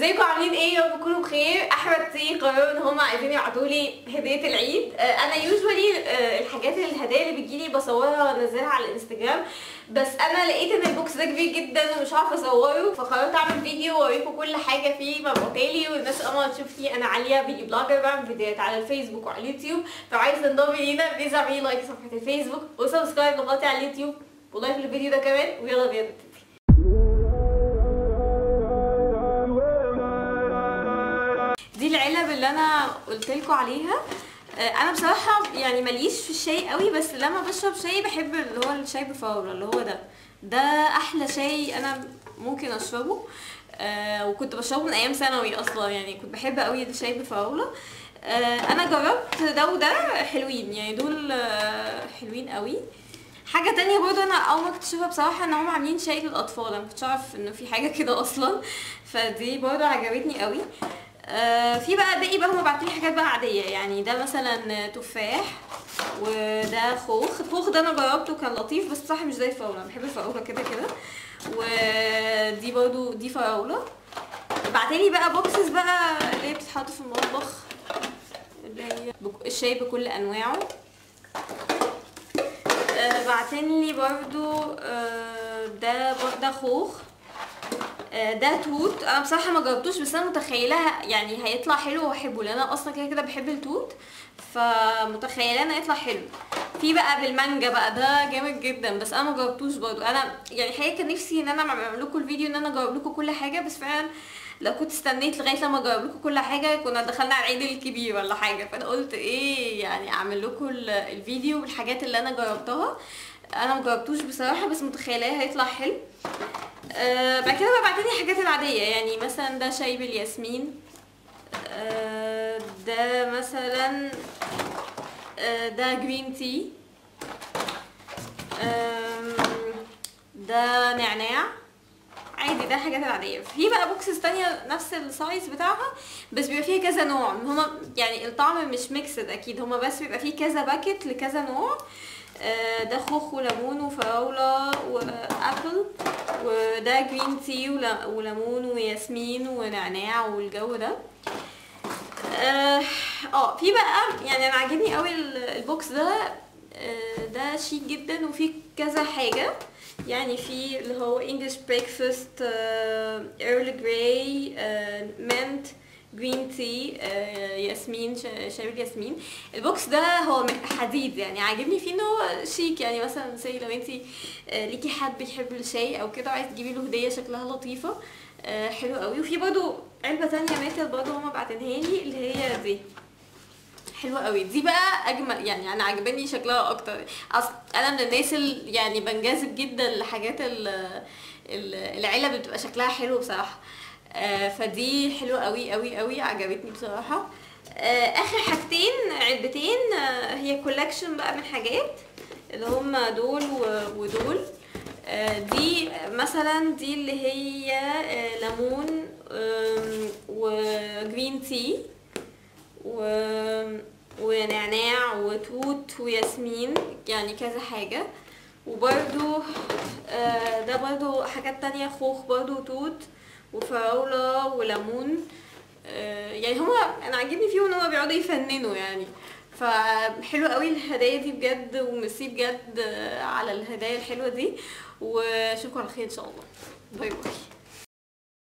ازيكم عاملين ايه؟ يا رب تكونوا بخير. احمد سي قرروا ان هم عايزين يبعتوا لي هديه العيد. انا يوجوالي الحاجات الهدايا اللي بتجيلي بصورها وانزلها على الانستجرام، بس انا لقيت ان البوكس ده كبير جدا ومش هعرف اصوره، فقررت اعمل فيديو واوريكم كل حاجه فيه مبعوتالي، والناس اما تشوف فيه. انا عاليه فيديو بلوجر، بعمل فيديوهات على الفيسبوك وعلى اليوتيوب، فلو عايز تنضمي لينا بليز اعملي لايك صفحه الفيسبوك وسبسكرايب لقناتي على اليوتيوب ولايك للفيديو ده كمان، ويلا بينا نبتدي. دي العلب اللي انا قلتلكوا عليها. انا بصراحه يعني ماليش في الشاي قوي، بس لما بشرب شاي بحب اللي هو الشاي بفورة، اللي هو ده احلى شاي انا ممكن اشربه. وكنت بشربه من ايام ثانوي اصلا، يعني كنت بحب قوي الشاي بفراوله. انا جربت ده وده حلوين، يعني دول حلوين قوي. حاجه تانية برضه انا اول ما اكتشفها بصراحه ان هم عاملين شاي للاطفال، انا مكنتش اعرف انه في حاجه كده اصلا، فدي برضه عجبتني قوي. في بقى باقي بقى هم بعتولي حاجات بقى عاديه، يعني ده مثلا تفاح، وده خوخ ده انا جربته كان لطيف، بس بصراحه مش زي الفراوله، انا بحب الفراوله كده كده. ودي برضه دي فراوله. بعتلي بقى بوكسز بقى اللي هي بتتحط في المطبخ، اللي هي الشاي بكل انواعه. بعتلي برضو ده خوخ، ده توت. انا بصراحه ما جربتوش، بس انا متخيلها يعني هيطلع حلو واحبه، لان انا اصلا كده كده بحب التوت، فمتخيله انه هيطلع حلو. في بقى بالمانجا بقى، ده جامد جدا، بس انا ما جربتوش برضو. انا يعني حقيقه كان نفسي ان انا اعمل لكم الفيديو ان انا اجرب لكم كل حاجه، بس فعلا لو كنت استنيت لغايه لما اجرب لكم كل حاجه كنا دخلنا على العيد الكبير ولا حاجه، فانا قلت ايه يعني اعمل لكم الفيديو بالحاجات اللي انا جربتها. انا مجربتوش بصراحه، بس متخيلاه هيطلع حلو. بعد كده بقى بعتلي الحاجات العاديه، يعني مثلا ده شاي بالياسمين، ده مثلا ده جرين تي، ده نعناع عادي، ده الحاجات العاديه. في بقى بوكسز تانية نفس السايز بتاعها، بس بيبقى فيها كذا نوع، هما يعني الطعم مش ميكسد اكيد، هما بس بيبقى فيه كذا باكت لكذا نوع. ده خوخ وليمون وفراوله وابل، وده جرين تي وليمون وياسمين ونعناع والجو ده. في بقى يعني انا عاجبني قوي البوكس ده. ده شيك جدا وفيه كذا حاجه، يعني في اللي هو انجلش بريكفاست، ايرل جراي، منت، جرين تي، ياسمين، شاي بالياسمين. البوكس ده هو حديد، يعني عاجبني فيه ان هو شيك، يعني مثلا زي لو انتي ليكي حد بيحب الشاي او كده عايز تجيبي له هديه شكلها لطيفه، حلو قوي. وفي برضو علبه تانية ميتال برضو هما بعتنها لي، اللي هي دي حلوه قوي. دي بقى اجمل، يعني انا عجباني شكلها اكتر. اصلا انا من الناس اللي يعني بنجذب جدا لحاجات العلب بتبقى شكلها حلو بصراحه. فدي حلوه قوي قوي قوي، عجبتني بصراحه. اخر حاجتين علبتين هي كولكشن بقى من حاجات اللي هم دول ودول. دي مثلا دي اللي هي ليمون وجرين تي ونعناع وتوت وياسمين، يعني كذا حاجة. وبرضو ده برضو حاجات تانية، خوخ برضو وتوت وفراولة وليمون. يعني هما انا عاجبني فيهم ان هما بيقعدوا يفننوا يعني، فحلو قوي الهدايا دي بجد، وميرسي بجد على الهدايا الحلوة دي، واشوفكم على خير ان شاء الله. باي باي.